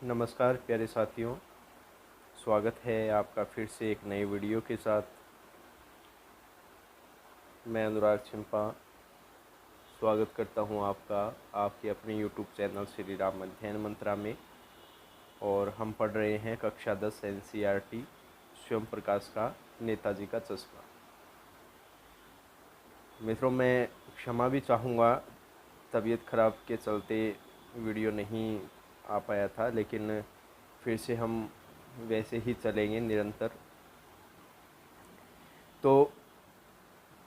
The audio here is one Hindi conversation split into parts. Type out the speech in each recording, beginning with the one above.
नमस्कार प्यारे साथियों, स्वागत है आपका फिर से एक नई वीडियो के साथ। मैं अनुराग छिंपा स्वागत करता हूं आपका आपके अपने यूट्यूब चैनल श्री राम अध्ययन मंत्रा में। और हम पढ़ रहे हैं कक्षा 10 NCERT स्वयं प्रकाश का नेताजी का चश्मा। मित्रों, मैं क्षमा भी चाहूँगा, तबीयत ख़राब के चलते वीडियो नहीं आ पाया था, लेकिन फिर से हम वैसे ही चलेंगे निरंतर। तो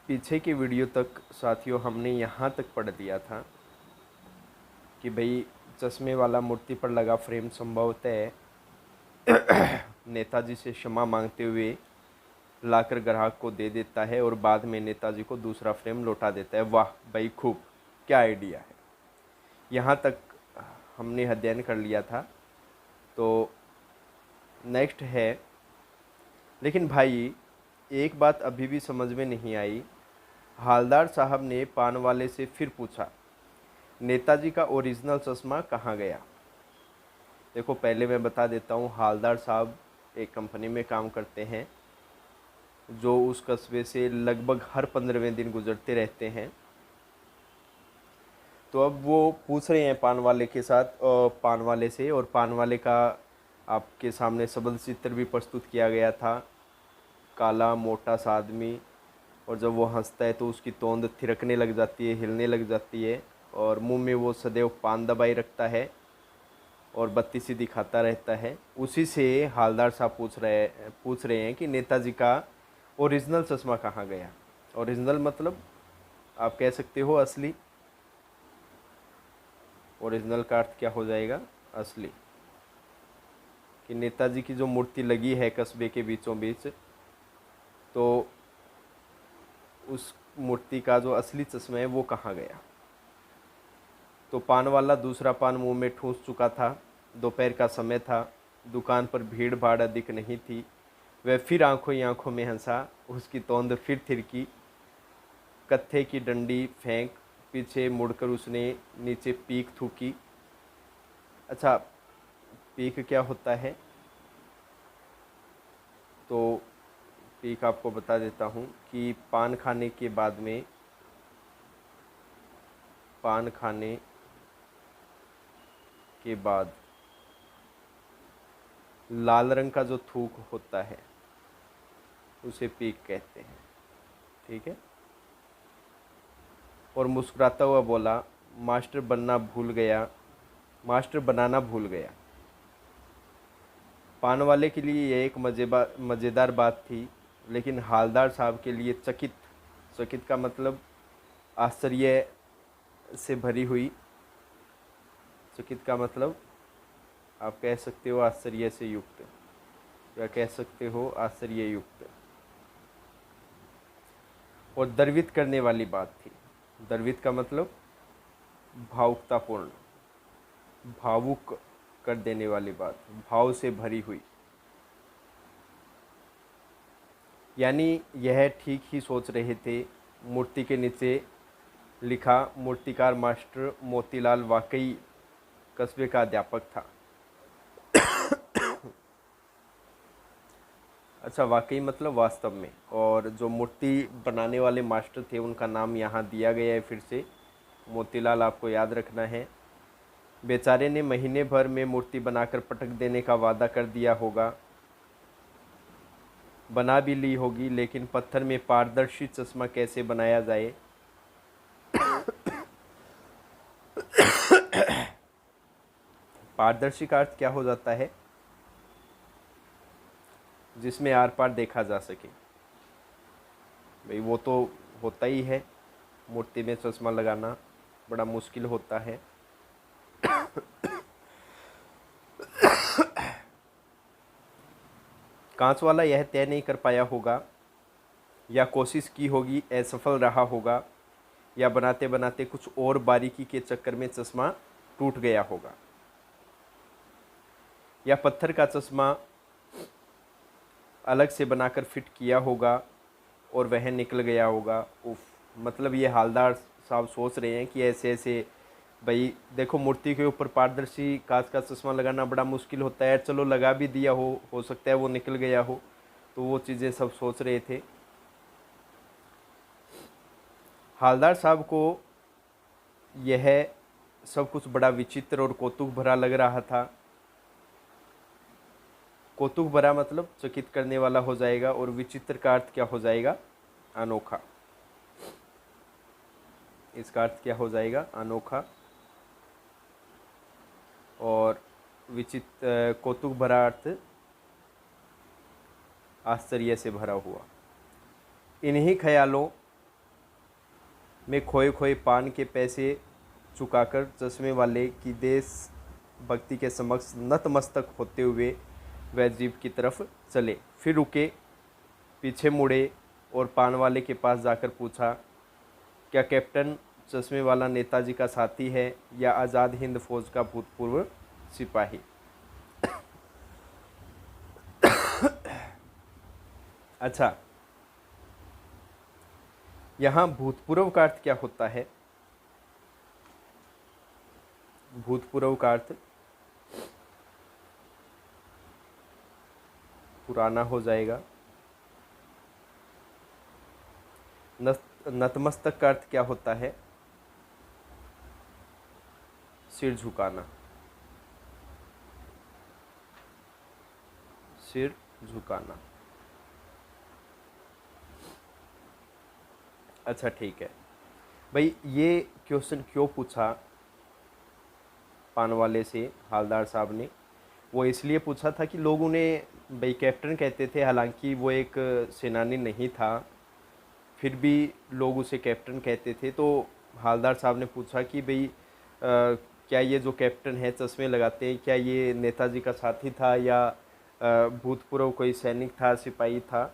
पीछे की वीडियो तक साथियों हमने यहाँ तक पढ़ लिया था कि भाई चश्मे वाला मूर्ति पर लगा फ्रेम संभवतः नेताजी से क्षमा मांगते हुए लाकर ग्राहक को दे देता है और बाद में नेताजी को दूसरा फ्रेम लौटा देता है। वाह भाई, खूब, क्या आइडिया है। यहाँ तक हमने अध्ययन कर लिया था। तो नेक्स्ट है, लेकिन भाई एक बात अभी भी समझ में नहीं आई। हालदार साहब ने पान वाले से फिर पूछा, नेताजी का ओरिजिनल चश्मा कहाँ गया। देखो, पहले मैं बता देता हूँ, हालदार साहब एक कंपनी में काम करते हैं जो उस कस्बे से लगभग हर 15वें दिन गुजरते रहते हैं। तो अब वो पूछ रहे हैं पान वाले के साथ, पान वाले से, और पान वाले का आपके सामने शब्द चित्र भी प्रस्तुत किया गया था। काला मोटा सा आदमी, और जब वो हंसता है तो उसकी तोंद थिरकने लग जाती है, हिलने लग जाती है, और मुंह में वो सदैव पान दबाई रखता है और बत्ती सी दिखाता रहता है। उसी से हालदार साहब पूछ रहे हैं कि नेताजी का ओरिजिनल चश्मा कहाँ गया। ओरिजिनल मतलब आप कह सकते हो असली। ओरिजिनल का अर्थ क्या हो जाएगा? असली। कि नेताजी की जो मूर्ति लगी है कस्बे के बीचों बीच, तो उस मूर्ति का जो असली चश्मा है वो कहाँ गया। तो पान वाला दूसरा पान मुंह में ठूंस चुका था। दोपहर का समय था, दुकान पर भीड़ भाड़ अधिक नहीं थी। वह फिर आंखों ही आंखों में हंसा, उसकी तोंद फिर थिरकी। कत्थे की डंडी फेंक पीछे मुड़कर उसने नीचे पीक थूकी। अच्छा, पीक क्या होता है? तो पीक आपको बता देता हूँ कि पान खाने के बाद में, पान खाने के बाद लाल रंग का जो थूक होता है उसे पीक कहते हैं। ठीक है। और मुस्कुराता हुआ बोला, मास्टर बनना भूल गया, मास्टर बनाना भूल गया। पान वाले के लिए यह एक मज़ेदार बात थी, लेकिन हालदार साहब के लिए चकित, चकित का मतलब आश्चर्य से भरी हुई। चकित का मतलब आप कह सकते हो आश्चर्य से युक्त, या कह सकते हो आश्चर्य युक्त। और द्रवित करने वाली बात थी। द्रवित का मतलब भावुकतापूर्ण, भावुक कर देने वाली बात, भाव से भरी हुई। यानी यह ठीक ही सोच रहे थे। मूर्ति के नीचे लिखा, मूर्तिकार मास्टर मोतीलाल वाकई कस्बे का अध्यापक था। अच्छा, वाकई मतलब वास्तव में। और जो मूर्ति बनाने वाले मास्टर थे उनका नाम यहाँ दिया गया है फिर से, मोतीलाल, आपको याद रखना है। बेचारे ने महीने भर में मूर्ति बनाकर पटक देने का वादा कर दिया होगा, बना भी ली होगी, लेकिन पत्थर में पारदर्शी चश्मा कैसे बनाया जाए, पारदर्शी का अर्थ क्या हो जाता है? जिसमें आर पार देखा जा सके। भाई वो तो होता ही है, मूर्ति में चश्मा लगाना बड़ा मुश्किल होता है। कांच वाला यह तय नहीं कर पाया होगा, या कोशिश की होगी असफल रहा होगा, या बनाते बनाते कुछ और बारीकी के चक्कर में चश्मा टूट गया होगा, या पत्थर का चश्मा अलग से बनाकर फिट किया होगा और वह निकल गया होगा। उफ, मतलब ये हालदार साहब सोच रहे हैं कि ऐसे ऐसे भाई देखो मूर्ति के ऊपर पारदर्शी कांच का चश्मा लगाना बड़ा मुश्किल होता है, चलो लगा भी दिया हो सकता है वो निकल गया हो, तो वो चीज़ें सब सोच रहे थे। हालदार साहब को यह सब कुछ बड़ा विचित्र और कौतुक भरा लग रहा था। कौतुक भरा मतलब चकित करने वाला हो जाएगा, और विचित्र का अर्थ क्या हो जाएगा? अनोखा। इसका अर्थ क्या हो जाएगा? अनोखा। और विचित्र कौतुक भरा अर्थ आश्चर्य से भरा हुआ। इन्हीं ख्यालों में खोए खोए पान के पैसे चुकाकर चश्मे वाले की देश भक्ति के समक्ष नतमस्तक होते हुए वह जीप की तरफ चले। फिर रुके, पीछे मुड़े और पान वाले के पास जाकर पूछा, क्या कैप्टन चश्मे वाला नेताजी का साथी है या आज़ाद हिंद फौज का भूतपूर्व सिपाही? अच्छा, यहाँ भूतपूर्व का अर्थ क्या होता है? भूतपूर्व का अर्थ पुराना हो जाएगा। नतमस्तक का अर्थ क्या होता है? सिर झुकाना। सिर झुकाना। अच्छा ठीक है भाई, ये क्वेश्चन क्यों पूछा पान वाले से हालदार साहब ने? वो इसलिए पूछा था कि लोग उन्हें भाई कैप्टन कहते थे, हालांकि वो एक सेनानी नहीं था, फिर भी लोग उसे कैप्टन कहते थे। तो हालदार साहब ने पूछा कि भाई क्या ये जो कैप्टन है चश्मे लगाते हैं, क्या ये नेताजी का साथी था या भूतपूर्व कोई सैनिक था, सिपाही था?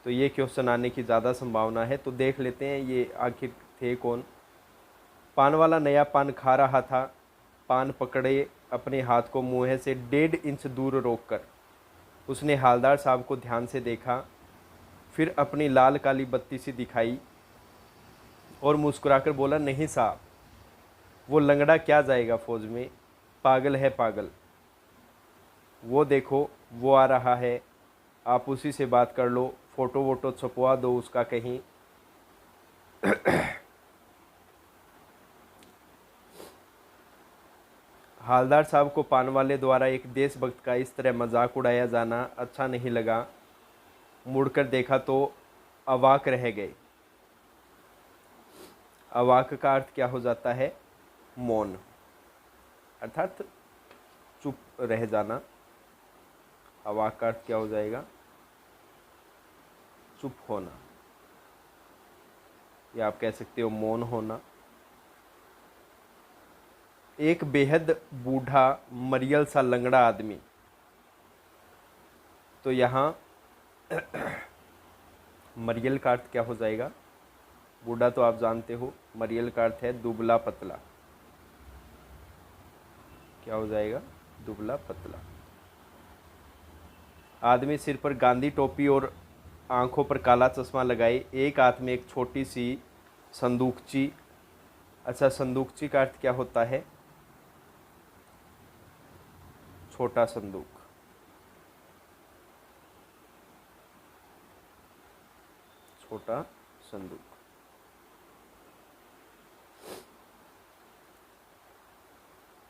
तो ये क्वेश्चन आने की ज़्यादा संभावना है, तो देख लेते हैं ये आखिर थे कौन। पान वाला नया पान खा रहा था। पान पकड़े अपने हाथ को मुँह से 1.5 इंच दूर रोककर उसने हालदार साहब को ध्यान से देखा, फिर अपनी लाल काली बत्ती सी दिखाई और मुस्कुराकर बोला, नहीं साहब, वो लंगड़ा क्या जाएगा फौज में, पागल है पागल। वो देखो वो आ रहा है, आप उसी से बात कर लो, फ़ोटो वोटो छपवा दो उसका कहीं। हालदार साहब को पान वाले द्वारा एक देशभक्त का इस तरह मजाक उड़ाया जाना अच्छा नहीं लगा। मुड़कर देखा तो अवाक रह गए। अवाक का अर्थ क्या हो जाता है? मौन, अर्थात चुप रह जाना। अवाक का अर्थ क्या हो जाएगा? चुप होना, या आप कह सकते हो मौन होना। एक बेहद बूढ़ा मरियल सा लंगड़ा आदमी। तो यहाँ मरियल का अर्थ क्या हो जाएगा? बूढ़ा तो आप जानते हो, मरियल का अर्थ है दुबला पतला। क्या हो जाएगा? दुबला पतला। आदमी सिर पर गांधी टोपी और आंखों पर काला चश्मा लगाए, एक हाथ में एक छोटी सी संदूकची। अच्छा, संदूकची का अर्थ क्या होता है? छोटा संदूक। छोटा संदूक।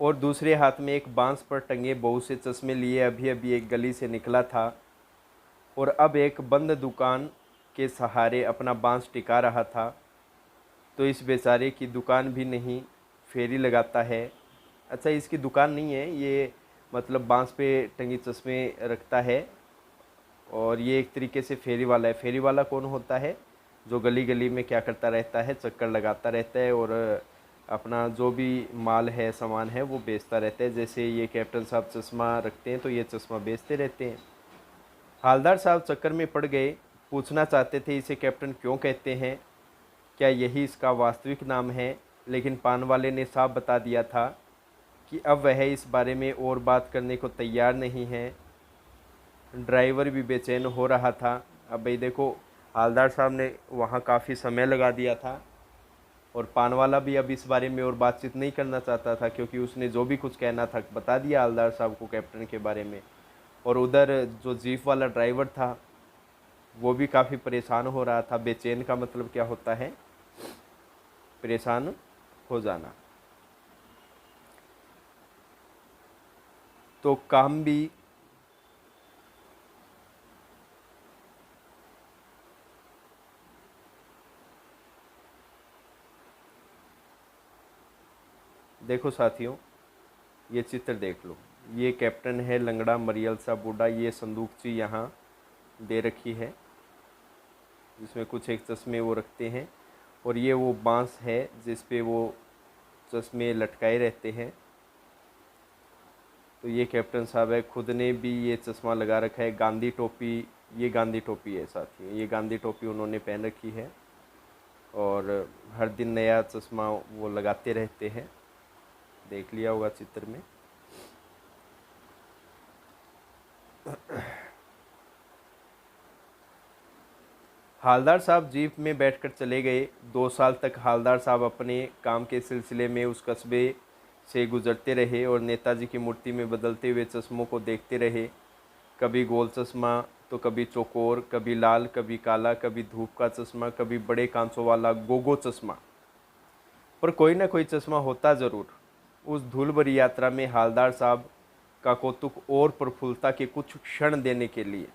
और दूसरे हाथ में एक बांस पर टंगे बहुत से चश्मे लिए अभी अभी एक गली से निकला था और अब एक बंद दुकान के सहारे अपना बांस टिका रहा था। तो इस बेचारे की दुकान भी नहीं, फेरी लगाता है। अच्छा, इसकी दुकान नहीं है ये, मतलब बांस पे टंगी चश्मे रखता है, और ये एक तरीके से फेरी वाला है। फेरी वाला कौन होता है? जो गली गली में क्या करता रहता है? चक्कर लगाता रहता है और अपना जो भी माल है, सामान है, वो बेचता रहता है। जैसे ये कैप्टन साहब चश्मा रखते हैं तो ये चश्मा बेचते रहते हैं। हालदार साहब चक्कर में पड़ गए, पूछना चाहते थे इसे कैप्टन क्यों कहते हैं, क्या यही इसका वास्तविक नाम है, लेकिन पान वाले ने साफ बता दिया था कि अब वह इस बारे में और बात करने को तैयार नहीं है। ड्राइवर भी बेचैन हो रहा था। अब भाई देखो, हालदार साहब ने वहाँ काफ़ी समय लगा दिया था, और पान वाला भी अब इस बारे में और बातचीत नहीं करना चाहता था, क्योंकि उसने जो भी कुछ कहना था बता दिया हवलदार साहब को कैप्टन के बारे में। और उधर जो जीप वाला ड्राइवर था वो भी काफ़ी परेशान हो रहा था। बेचैन का मतलब क्या होता है? परेशान हो जाना। तो काम भी देखो साथियों, ये चित्र देख लो। ये कैप्टन है, लंगड़ा मरियल सा बूढ़ा। ये संदूकची यहाँ दे रखी है जिसमें कुछ एक चश्मे वो रखते हैं, और ये वो बांस है जिस पे वो चश्मे लटकाए रहते हैं। तो ये कैप्टन साहब है, खुद ने भी ये चश्मा लगा रखा है। गांधी टोपी, ये गांधी टोपी है साथियों, ये गांधी टोपी उन्होंने पहन रखी है और हर दिन नया चश्मा वो लगाते रहते हैं। देख लिया होगा चित्र में। हालदार साहब जीप में बैठकर चले गए। 2 साल तक हालदार साहब अपने काम के सिलसिले में उस कस्बे से गुजरते रहे और नेताजी की मूर्ति में बदलते हुए चश्मों को देखते रहे। कभी गोल चश्मा तो कभी चौकोर, कभी लाल, कभी काला, कभी धूप का चश्मा, कभी बड़े कांचों वाला गोगो चश्मा, पर कोई ना कोई चश्मा होता ज़रूर। उस धूल भरी यात्रा में हालदार साहब का कौतुक और प्रफुल्लता के कुछ क्षण देने के लिए।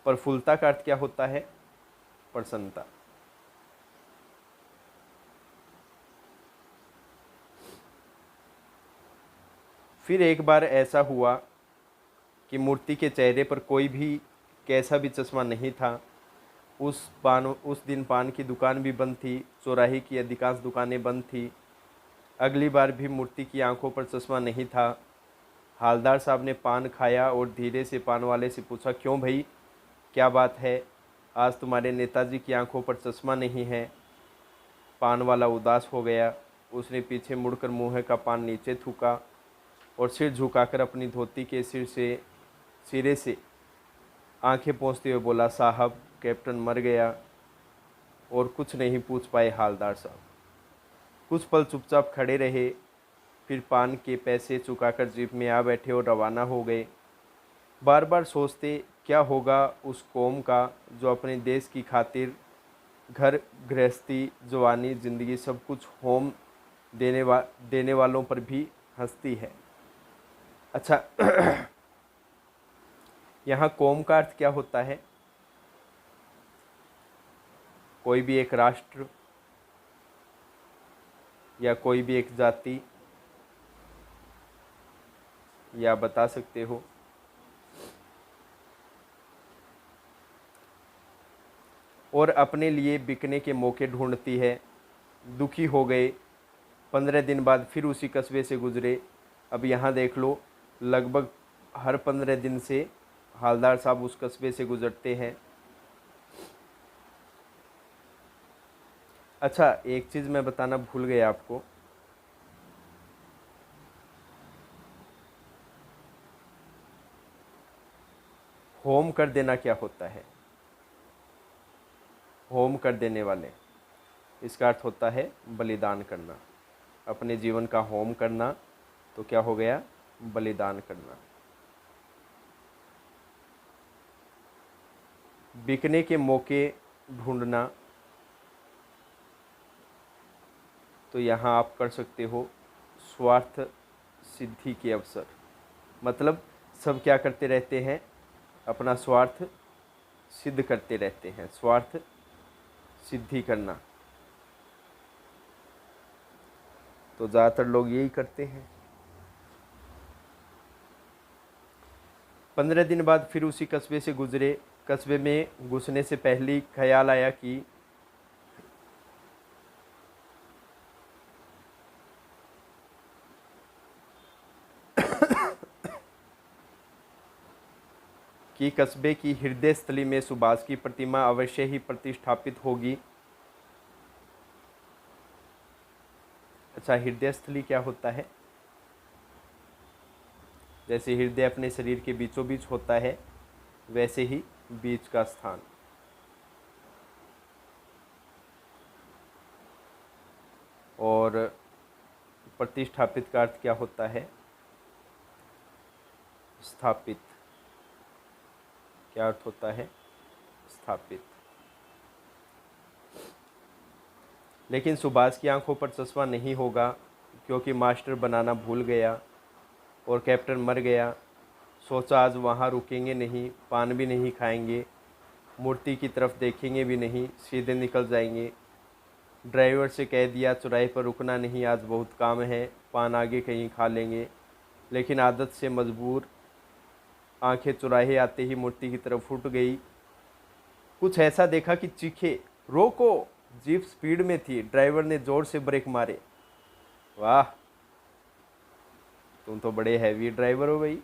प्रफुल्लता का अर्थ क्या होता है? प्रसन्नता। फिर एक बार ऐसा हुआ कि मूर्ति के चेहरे पर कोई भी कैसा भी चश्मा नहीं था। उस दिन पान की दुकान भी बंद थी, चौराहे की अधिकांश दुकानें बंद थी। अगली बार भी मूर्ति की आंखों पर चश्मा नहीं था। हालदार साहब ने पान खाया और धीरे से पान वाले से पूछा, क्यों भाई, क्या बात है? आज तुम्हारे नेताजी की आंखों पर चश्मा नहीं है। पान वाला उदास हो गया। उसने पीछे मुड़कर मुँह का पान नीचे थूका और सिर झुकाकर अपनी धोती के सिरे से आंखें पोंछते हुए बोला, साहब कैप्टन मर गया। और कुछ नहीं पूछ पाए हालदार साहब। कुछ पल चुपचाप खड़े रहे, फिर पान के पैसे चुकाकर जीप में आ बैठे और रवाना हो गए। बार बार सोचते क्या होगा उस कौम का जो अपने देश की खातिर घर गृहस्थी, जवानी, ज़िंदगी सब कुछ होम देने वालों पर भी हंसती है। अच्छा, यहाँ कौम का अर्थ क्या होता है? कोई भी एक राष्ट्र या कोई भी एक जाति, या बता सकते हो और अपने लिए बिकने के मौके ढूंढती है। दुखी हो गए, 15 दिन बाद फिर उसी कस्बे से गुजरे। अब यहाँ देख लो, लगभग हर 15 दिन से हालदार साहब उस कस्बे से गुजरते हैं। अच्छा, एक चीज़ मैं बताना भूल गया आपको। होम कर देना क्या होता है? होम कर देने वाले, इसका अर्थ होता है बलिदान करना। अपने जीवन का होम करना तो क्या हो गया? बलिदान करना। बिकने के मौके ढूंढना, तो यहाँ आप कर सकते हो स्वार्थ सिद्धि के अवसर। मतलब सब क्या करते रहते हैं? अपना स्वार्थ सिद्ध करते रहते हैं। स्वार्थ सिद्धि करना, तो ज़्यादातर लोग यही करते हैं। 15 दिन बाद फिर उसी कस्बे से गुजरे। कस्बे में घुसने से पहले ही ख्याल आया कि कस्बे की हृदय स्थली में सुभाष की प्रतिमा अवश्य ही प्रतिष्ठापित होगी। अच्छा, हृदय स्थली क्या होता है? जैसे हृदय अपने शरीर के बीचों बीच होता है, वैसे ही बीच का स्थान। और प्रतिष्ठापित का अर्थ क्या होता है? स्थापित। क्या अर्थ होता है? स्थापित। लेकिन सुभाष की आंखों पर चश्मा नहीं होगा, क्योंकि मास्टर बनाना भूल गया और कैप्टन मर गया। सोचा आज वहाँ रुकेंगे नहीं, पान भी नहीं खाएंगे, मूर्ति की तरफ देखेंगे भी नहीं, सीधे निकल जाएंगे। ड्राइवर से कह दिया चौराहे पर रुकना नहीं, आज बहुत काम है, पान आगे कहीं खा लेंगे। लेकिन आदत से मजबूर आंखें चौराहे आते ही मूर्ति की तरफ उठ गई। कुछ ऐसा देखा कि चीखे, रोको। जीप स्पीड में थी, ड्राइवर ने जोर से ब्रेक मारे। वाह, तुम तो बड़े हैवी ड्राइवर हो भाई।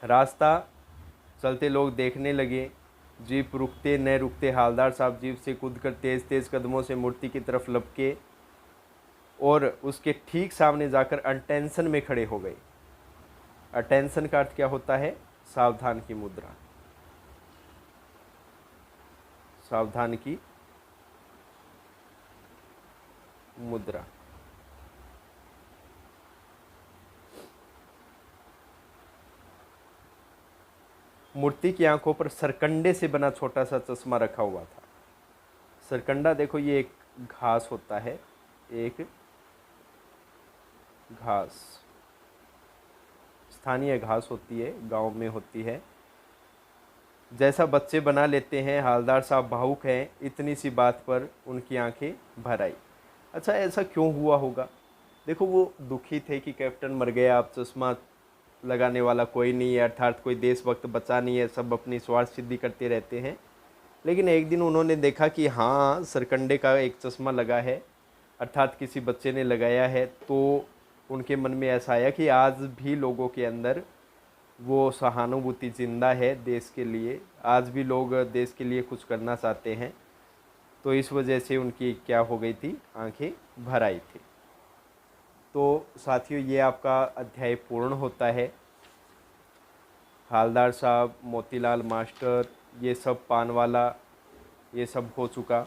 रास्ता चलते लोग देखने लगे। जीप रुकते न रुकते हालदार साहब जीप से कूदकर तेज तेज कदमों से मूर्ति की तरफ लपके और उसके ठीक सामने जाकर अटेंशन में खड़े हो गए। अटेंशन का अर्थ क्या होता है? सावधान की मुद्रा। सावधान की मुद्रा। मूर्ति की आंखों पर सरकंडे से बना छोटा सा चश्मा रखा हुआ था। सरकंडा देखो, ये एक घास होता है, एक घास, स्थानीय घास होती है, गांव में होती है। जैसा बच्चे बना लेते हैं, हालदार साहब भावुक हैं। इतनी सी बात पर उनकी आंखें भर आई। अच्छा, ऐसा क्यों हुआ होगा? देखो, वो दुखी थे कि कैप्टन मर गया, अब चश्मा लगाने वाला कोई नहीं है, अर्थात कोई देशभक्त बचा नहीं है, सब अपनी स्वार्थ सिद्धि करते रहते हैं। लेकिन एक दिन उन्होंने देखा कि हाँ, सरकंडे का एक चश्मा लगा है, अर्थात किसी बच्चे ने लगाया है। तो उनके मन में ऐसा आया कि आज भी लोगों के अंदर वो सहानुभूति जिंदा है देश के लिए, आज भी लोग देश के लिए कुछ करना चाहते हैं। तो इस वजह से उनकी क्या हो गई थी? आंखें भर आई थी। तो साथियों, ये आपका अध्याय पूर्ण होता है। हालदार साहब, मोतीलाल मास्टर, ये सब पान वाला, ये सब हो चुका।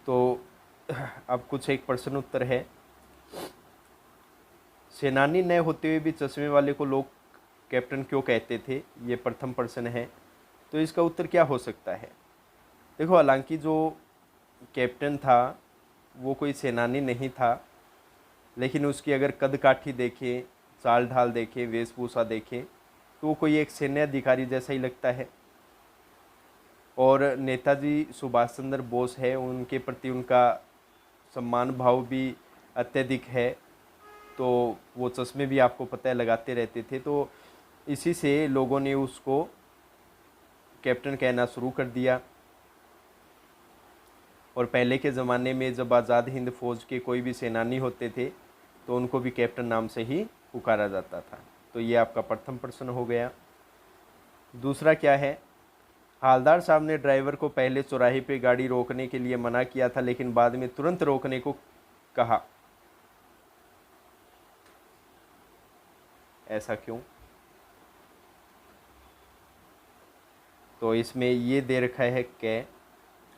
तो अब कुछ एक प्रश्न उत्तर है। सेनानी न होते हुए भी चश्मे वाले को लोग कैप्टन क्यों कहते थे? ये प्रथम प्रश्न है। तो इसका उत्तर क्या हो सकता है? देखो, हालांकि जो कैप्टन था वो कोई सेनानी नहीं था, लेकिन उसकी अगर कद काठी देखें, चाल ढाल देखें, वेशभूषा देखें, तो वो कोई एक सैन्य अधिकारी जैसा ही लगता है। और नेताजी सुभाष चंद्र बोस है, उनके प्रति उनका सम्मान भाव भी अत्यधिक है। तो वो चश्मे भी आपको पता है लगाते रहते थे। तो इसी से लोगों ने उसको कैप्टन कहना शुरू कर दिया। और पहले के ज़माने में जब आज़ाद हिंद फौज के कोई भी सेनानी होते थे तो उनको भी कैप्टन नाम से ही पुकारा जाता था। तो ये आपका प्रथम प्रश्न हो गया। दूसरा क्या है? हालदार साहब ने ड्राइवर को पहले चौराहे पे गाड़ी रोकने के लिए मना किया था, लेकिन बाद में तुरंत रोकने को कहा। ऐसा क्यों? तो इसमें ये दे रखा है कि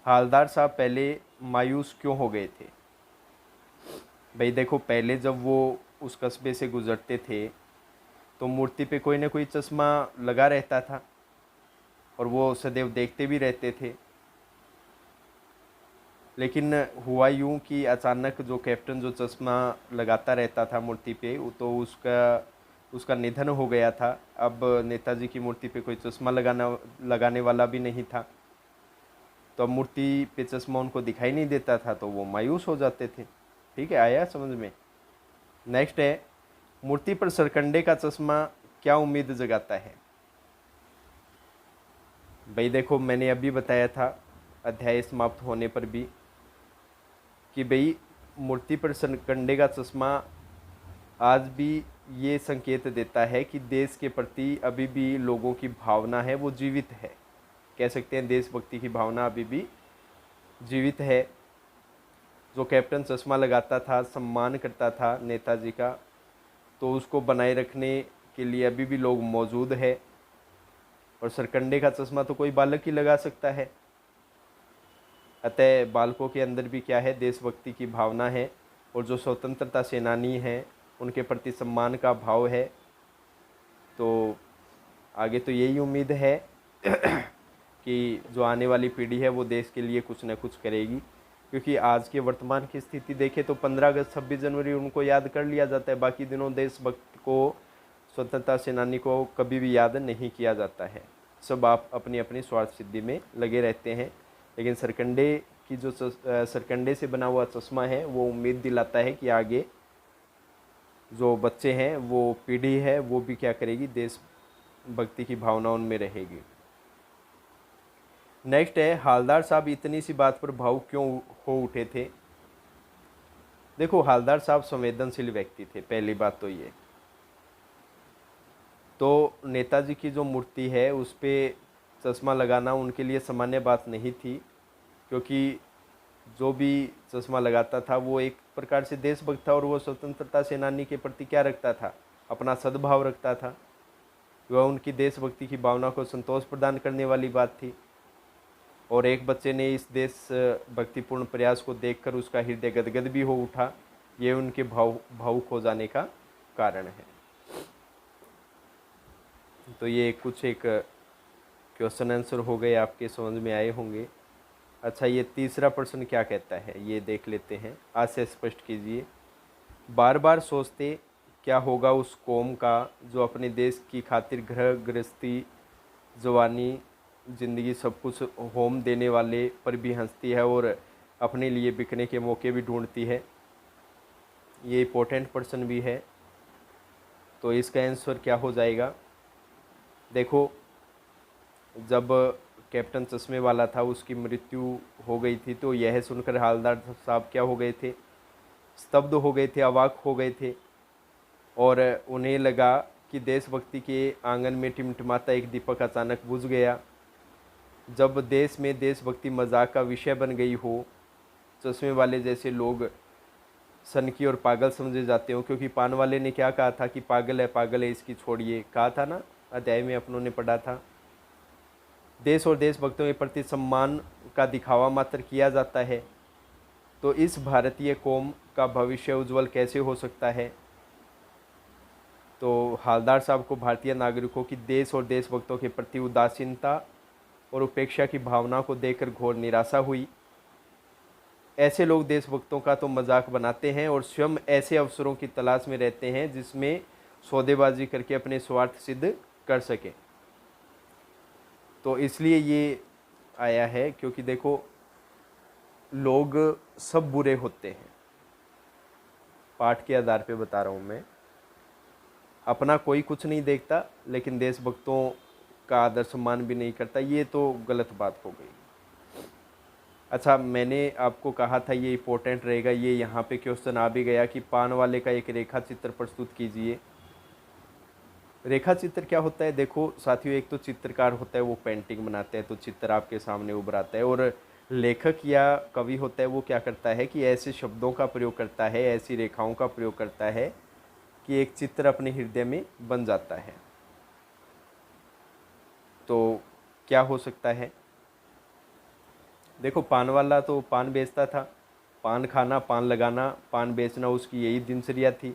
हालदार साहब पहले मायूस क्यों हो गए थे। भाई देखो, पहले जब वो उस कस्बे से गुजरते थे तो मूर्ति पे कोई ना कोई चश्मा लगा रहता था और वो सदैव देखते भी रहते थे। लेकिन हुआ यूँ कि अचानक जो कैप्टन जो चश्मा लगाता रहता था मूर्ति पे, तो उसका निधन हो गया था। अब नेताजी की मूर्ति पे कोई चश्मा लगाने वाला भी नहीं था। तो अब मूर्ति पे चश्मा उनको दिखाई नहीं देता था, तो वो मायूस हो जाते थे। ठीक है, आया समझ में? नेक्स्ट है, मूर्ति पर सरकंडे का चश्मा क्या उम्मीद जगाता है? भाई देखो, मैंने अभी बताया था अध्याय समाप्त होने पर भी कि भाई मूर्ति पर सरकंडे का चश्मा आज भी ये संकेत देता है कि देश के प्रति अभी भी लोगों की भावना है वो जीवित है। कह सकते हैं देशभक्ति की भावना अभी भी जीवित है। जो कैप्टन चश्मा लगाता था, सम्मान करता था नेताजी का, तो उसको बनाए रखने के लिए अभी भी लोग मौजूद है। और सरकंडे का चश्मा तो कोई बालक ही लगा सकता है, अतः बालकों के अंदर भी क्या है, देशभक्ति की भावना है और जो स्वतंत्रता सेनानी हैं उनके प्रति सम्मान का भाव है। तो आगे तो यही उम्मीद है कि जो आने वाली पीढ़ी है वो देश के लिए कुछ न कुछ करेगी, क्योंकि आज के वर्तमान की स्थिति देखें तो 15 अगस्त 26 जनवरी उनको याद कर लिया जाता है, बाकी दिनों देशभक्त को, स्वतंत्रता सेनानी को कभी भी याद नहीं किया जाता है। सब आप अपनी अपनी स्वार्थ सिद्धि में लगे रहते हैं। लेकिन सरकंडे की जो सरकंडे से बना हुआ चश्मा है वो उम्मीद दिलाता है कि आगे जो बच्चे हैं, वो पीढ़ी है, वो भी क्या करेगी, देशभक्ति की भावना उनमें रहेगी। नेक्स्ट है, हालदार साहब इतनी सी बात पर भावुक क्यों हो उठे थे। देखो, हालदार साहब संवेदनशील व्यक्ति थे, पहली बात तो ये। तो नेताजी की जो मूर्ति है उस पर चश्मा लगाना उनके लिए सामान्य बात नहीं थी, क्योंकि जो भी चश्मा लगाता था वो एक प्रकार से देशभक्त था और वो स्वतंत्रता सेनानी के प्रति क्या रखता था, अपना सद्भाव रखता था। वह उनकी देशभक्ति की भावना को संतोष प्रदान करने वाली बात थी। और एक बच्चे ने इस देश भक्तिपूर्ण प्रयास को देखकर उसका हृदय गदगद भी हो उठा, ये उनके भावुक हो जाने का कारण है। तो ये कुछ एक क्वेश्चन आंसर हो गए, आपके समझ में आए होंगे। अच्छा, ये तीसरा प्रश्न क्या कहता है ये देख लेते हैं। आज से स्पष्ट कीजिए, बार बार सोचते क्या होगा उस कौम का जो अपने देश की खातिर घर गृहस्थी, जवानी, ज़िंदगी सब कुछ होम देने वाले पर भी हंसती है और अपने लिए बिकने के मौके भी ढूंढती है। ये इम्पोर्टेंट प्रश्न भी है। तो इसका आंसर क्या हो जाएगा। देखो, जब कैप्टन चश्मे वाला था उसकी मृत्यु हो गई थी, तो यह सुनकर हालदार साहब क्या हो गए थे, स्तब्ध हो गए थे, अवाक हो गए थे। और उन्हें लगा कि देशभक्ति के आंगन में टिमटिमाता एक दीपक अचानक बुझ गया। जब देश में देशभक्ति मजाक का विषय बन गई हो, चश्मे वाले जैसे लोग सनकी और पागल समझे जाते हो, क्योंकि पान वाले ने क्या कहा था कि पागल है इसकी छोड़िए, कहा था ना, अध्याय में अपनों ने पढ़ा था। देश और देशभक्तों के प्रति सम्मान का दिखावा मात्र किया जाता है, तो इस भारतीय कौम का भविष्य उज्जवल कैसे हो सकता है। तो हालदार साहब को भारतीय नागरिकों की देश और देशभक्तों के प्रति उदासीनता और उपेक्षा की भावना को देखकर घोर निराशा हुई। ऐसे लोग देशभक्तों का तो मजाक बनाते हैं और स्वयं ऐसे अवसरों की तलाश में रहते हैं जिसमें सौदेबाजी करके अपने स्वार्थ सिद्ध कर सके। तो इसलिए ये आया है, क्योंकि देखो, लोग सब बुरे होते हैं। पाठ के आधार पे बता रहा हूँ मैं। अपना कोई कुछ नहीं देखता, लेकिन देशभक्तों का आदर सम्मान भी नहीं करता, ये तो गलत बात हो गई। अच्छा, मैंने आपको कहा था ये इम्पोर्टेंट रहेगा, ये यहाँ पे क्वेश्चन आ भी गया कि पान वाले का एक रेखा चित्र प्रस्तुत कीजिए। रेखा चित्र क्या होता है। देखो साथियों, एक तो चित्रकार होता है वो पेंटिंग बनाते हैं तो चित्र आपके सामने उभर आता है, और लेखक या कवि होता है वो क्या करता है कि ऐसे शब्दों का प्रयोग करता है, ऐसी रेखाओं का प्रयोग करता है कि एक चित्र अपने हृदय में बन जाता है। तो क्या हो सकता है। देखो, पान वाला तो पान बेचता था, पान खाना, पान लगाना, पान बेचना उसकी यही दिनचर्या थी।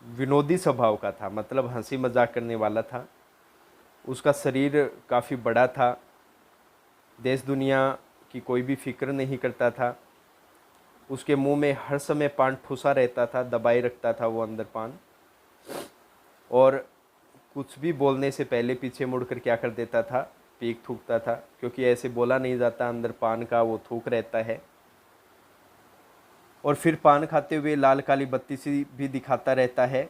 विनोदी स्वभाव का था, मतलब हंसी मजाक करने वाला था। उसका शरीर काफ़ी बड़ा था, देश दुनिया की कोई भी फिक्र नहीं करता था। उसके मुंह में हर समय पान ठुसा रहता था, दबाए रखता था वो अंदर पान, और कुछ भी बोलने से पहले पीछे मुड़कर क्या कर देता था, पीक थूकता था, क्योंकि ऐसे बोला नहीं जाता, अंदर पान का वो थूक रहता है। और फिर पान खाते हुए लाल काली बत्ती सी भी दिखाता रहता है,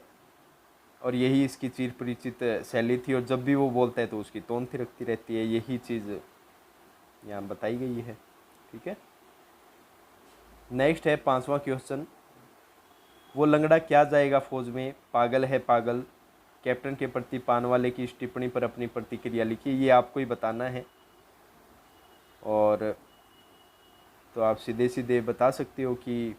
और यही इसकी चिर परिचित शैली थी। और जब भी वो बोलता है तो उसकी टोन थिरकती रहती है, यही चीज़ यहाँ बताई गई है। ठीक है, नेक्स्ट है 5वां क्वेश्चन। वो लंगड़ा क्या जाएगा फौज में, पागल है पागल। कैप्टन के प्रति पान वाले की इस टिप्पणी पर अपनी प्रतिक्रिया लिखिए। ये आपको ही बताना है, और तो आप सीधे सीधे बता सकते हो कि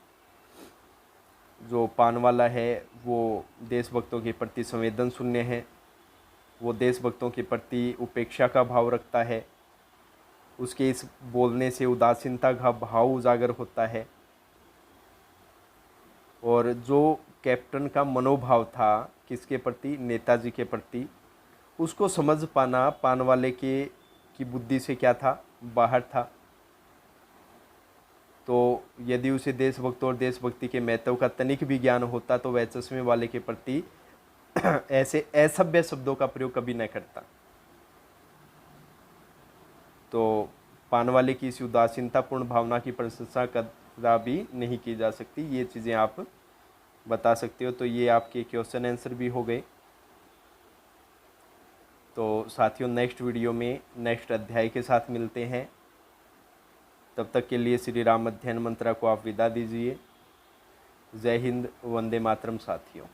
जो पान वाला है वो देशभक्तों के प्रति संवेदन शून्य है, वो देशभक्तों के प्रति उपेक्षा का भाव रखता है, उसके इस बोलने से उदासीनता का भाव उजागर होता है। और जो कैप्टन का मनोभाव था किसके प्रति, नेताजी के प्रति, उसको समझ पाना पानवाले के की बुद्धि से क्या था, बाहर था। तो यदि उसे देशभक्त और देशभक्ति के महत्व का तनिक भी ज्ञान होता तो वह चश्मे वाले के प्रति ऐसे असभ्य शब्दों का प्रयोग कभी न करता। तो पानवाले की इस उदासीनतापूर्ण भावना की प्रशंसा कभी नहीं की जा सकती। ये चीज़ें आप बता सकते हो। तो ये आपके क्वेश्चन आंसर भी हो गए। तो साथियों, नेक्स्ट वीडियो में नेक्स्ट अध्याय के साथ मिलते हैं। तब तक के लिए श्री राम अध्ययन मंत्रा को आप विदा दीजिए। जय हिंद, वंदे मातरम साथियों।